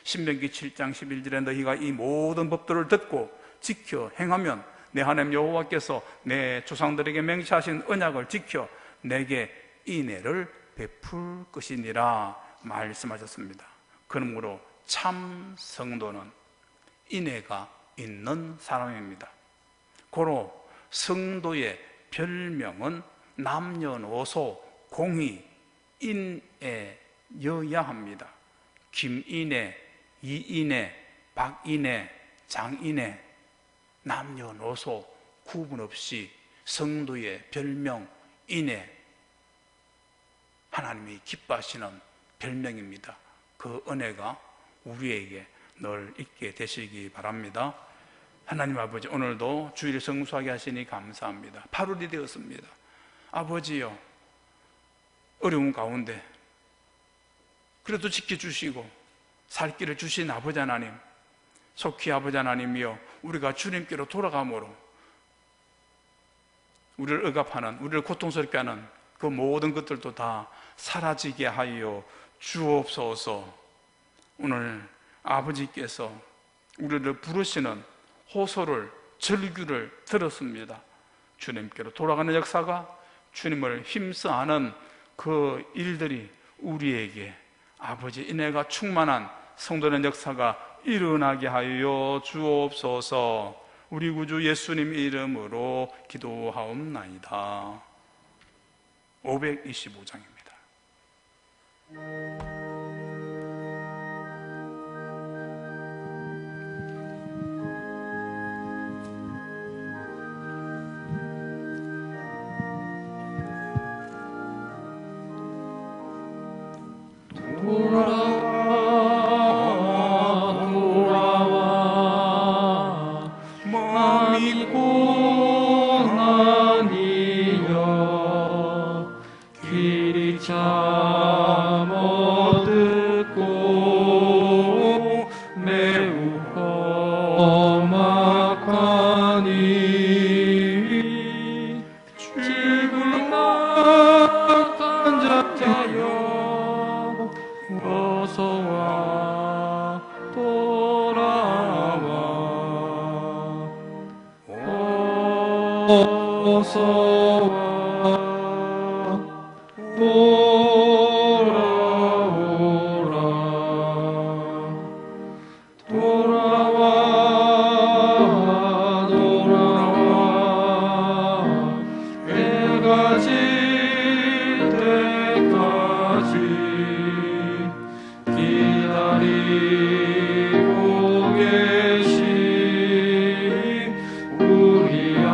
[SPEAKER 1] 신명기 7장 11절에 너희가 이 모든 법들을 듣고 지켜 행하면 내 하나님 여호와께서 내 조상들에게 맹세하신 언약을 지켜 내게 인애를 베풀 것이니라 말씀하셨습니다. 그러므로 참 성도는 인애가 있는 사람입니다. 고로 성도의 별명은 남녀노소 공히 인애여야 합니다. 김인애, 이인애, 박인애, 장인애, 남녀노소 구분 없이 성도의 별명 인애, 하나님이 기뻐하시는 별명입니다. 그 은혜가 우리에게 늘 있게 되시기 바랍니다. 하나님 아버지, 오늘도 주일 성수하게 하시니 감사합니다. 8월이 되었습니다. 아버지요, 어려운 가운데 그래도 지켜주시고 살 길을 주신 아버지 하나님, 속히 아버지 하나님이여, 우리가 주님께로 돌아감으로 우리를 억압하는, 우리를 고통스럽게 하는 그 모든 것들도 다 사라지게 하여 주옵소서. 오늘 아버지께서 우리를 부르시는 호소를, 절규를 들었습니다. 주님께로 돌아가는 역사가, 주님을 힘써하는 그 일들이 우리에게 아버지 인애가 충만한 성도의 역사가 일어나게 하여 주옵소서. 우리 구주 예수님 이름으로 기도하옵나이다. 525장입니다.
[SPEAKER 2] 마음이 고난이여 길이 참 어둡고 매우 험악하니 질그락한 자여 어서와 돌아와 어서와 돌아오라 돌아와 해가 질 때까지 기다리고 계신 우리 아버지께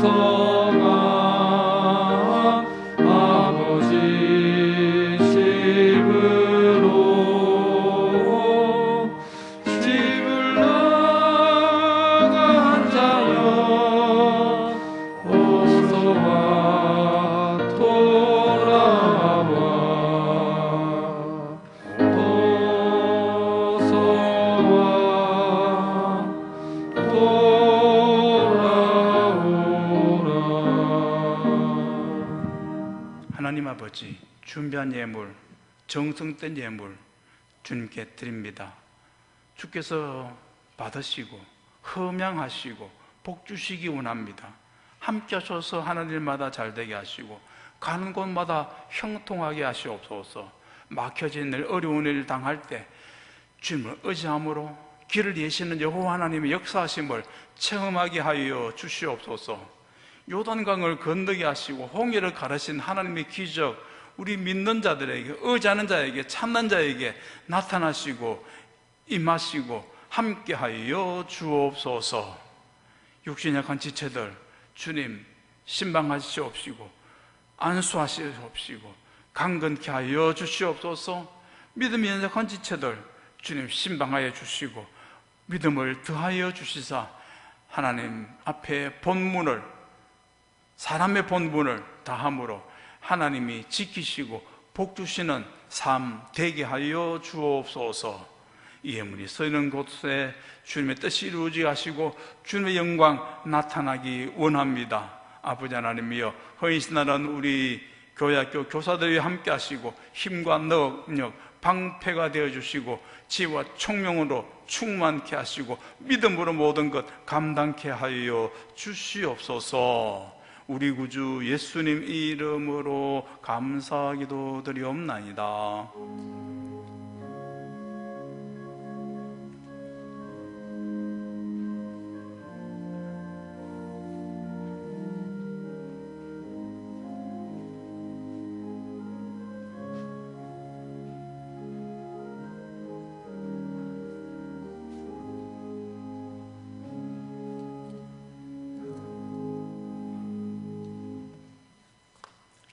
[SPEAKER 2] 성아 아버지 집으로 집을 나간 자여 어서와 돌아와
[SPEAKER 1] 하나님 아버지, 준비한 예물, 정성된 예물 주님께 드립니다. 주께서 받으시고 흠양하시고 복 주시기 원합니다. 함께 하셔서 하는 일마다 잘 되게 하시고 가는 곳마다 형통하게 하시옵소서. 막혀진 일, 어려운 일 당할 때 주님을 의지함으로 길을 예시는 여호와 하나님의 역사하심을 체험하게 하여 주시옵소서. 요단강을 건너게 하시고 홍해를 가르신 하나님의 기적, 우리 믿는 자들에게, 의지하는 자에게, 찾는 자에게 나타나시고 임하시고 함께하여 주옵소서. 육신 약한 지체들 주님 신방하시옵시고 안수하시옵시고 강건케 하여 주시옵소서. 믿음이 연약한 지체들 주님 신방하여 주시고 믿음을 더하여 주시사 하나님 앞에 본문을, 사람의 본분을 다함으로 하나님이 지키시고 복 주시는 삶 되게 하여 주옵소서. 이 예물이 서있는 곳에 주님의 뜻이 이루어지게 하시고 주님의 영광 나타나기 원합니다. 아버지 하나님이여, 허인신나는 우리 교회학교 교사들이 함께 하시고 힘과 능력, 방패가 되어주시고 지혜와 총명으로 충만케 하시고 믿음으로 모든 것 감당케 하여 주시옵소서. 우리 구주 예수님 이름으로 감사기도 드리옵나이다.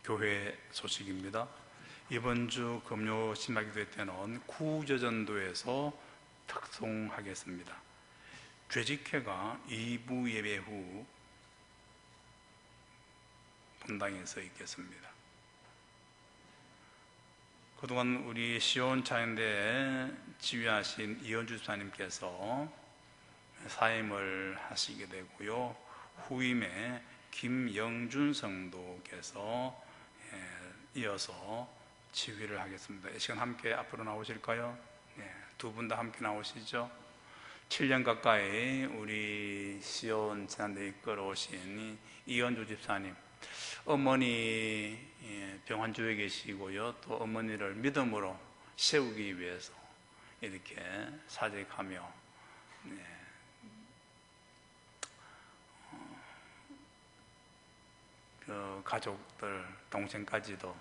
[SPEAKER 1] 교회 소식입니다. 이번 주 금요 신학기도회 때는 구저전도에서 특송하겠습니다. 죄직회가 2부 예배 후 본당에서 있겠습니다. 그동안 우리 시온 차인대에 지휘하신 이현주 집사님께서 사임을 하시게 되고요, 후임에 김영준 성도께서 이어서 지휘를 하겠습니다. 이 시간 함께 앞으로 나오실까요? 네, 두 분 다 함께 나오시죠. 7년 가까이 우리 시온 지난대 이끌어오신 이현주 집사님, 어머니 병환주에 계시고요, 또 어머니를 믿음으로 세우기 위해서 이렇게 사직하며 그 가족들, 동생까지도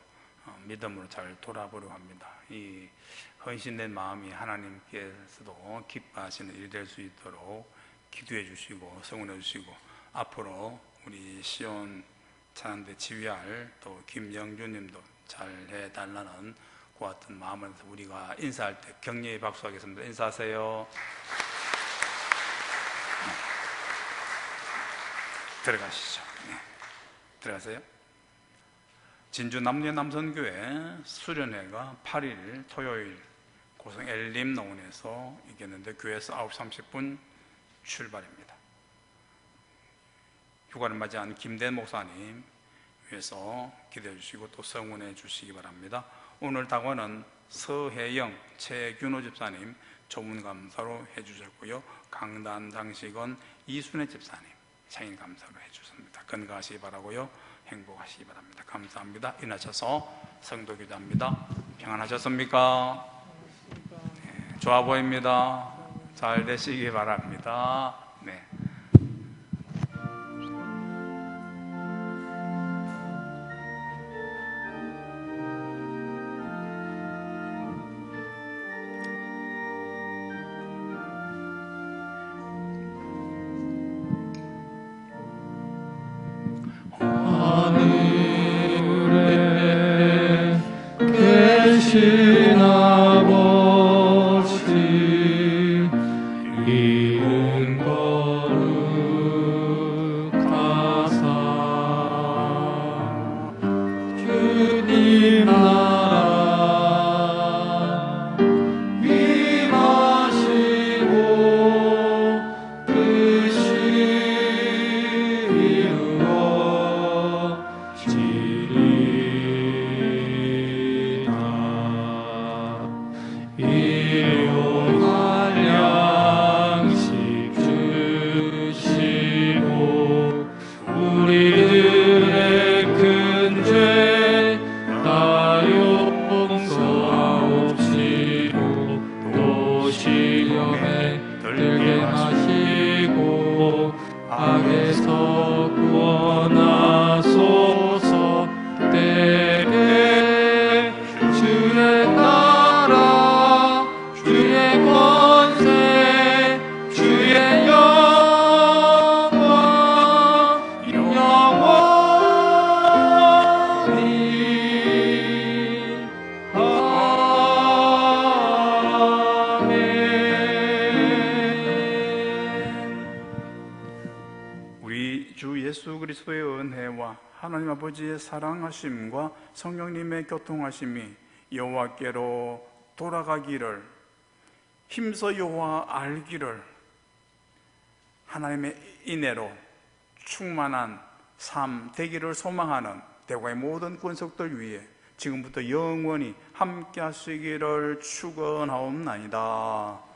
[SPEAKER 1] 믿음으로 잘 돌아보려고 합니다. 이 헌신된 마음이 하나님께서도 기뻐하시는 일이 될 수 있도록 기도해 주시고 성원해 주시고, 앞으로 우리 시온 찬양대 지휘할 또 김영준님도 잘 해달라는 그 같은 마음을 우리가 인사할 때 격려의 박수하겠습니다. 인사하세요. 들어가시죠. 들어가세요. 진주 남녀 남선교회 수련회가 8일 토요일 고성 엘림 농원에서 있겠는데 교회에서 9시 30분 출발입니다. 휴가를 맞이한 김대 목사님 위해서 기도해 주시고 또 성원해 주시기 바랍니다. 오늘 당원은 서혜영, 최균호 집사님 조문 감사로 해주셨고요, 강단 장식은 이순혜 집사님 생일 감사로 해주셨습니다. 건강하시기 바라고요, 행복하시기 바랍니다. 감사합니다. 일어나셔서 성도 기도합니다. 평안하셨습니까? 네, 좋아 보입니다. 잘 되시기 바랍니다. 네.
[SPEAKER 2] 되신 아버지 이름 거룩하사 주님 나라 임하시고 뜻이 이루어지리이다. 일용할 양식 주시고 우리들의 큰 죄 다 용서하옵시고 또 시험에 들게 하시고 악에서 구원하소서. 때에 주의 나라 주의 권세 주의 영광 영원히 아멘.
[SPEAKER 1] 우리 주 예수 그리스도의 은혜와 하나님 아버지의 사랑하심과 성령님의 교통하심이 여호와께로 돌아가기를 힘써 여호와 알기를 하나님의 인애로 충만한 삶 되기를 소망하는 대구의 모든 권속들 위해 지금부터 영원히 함께 하시기를 축원하옵나이다.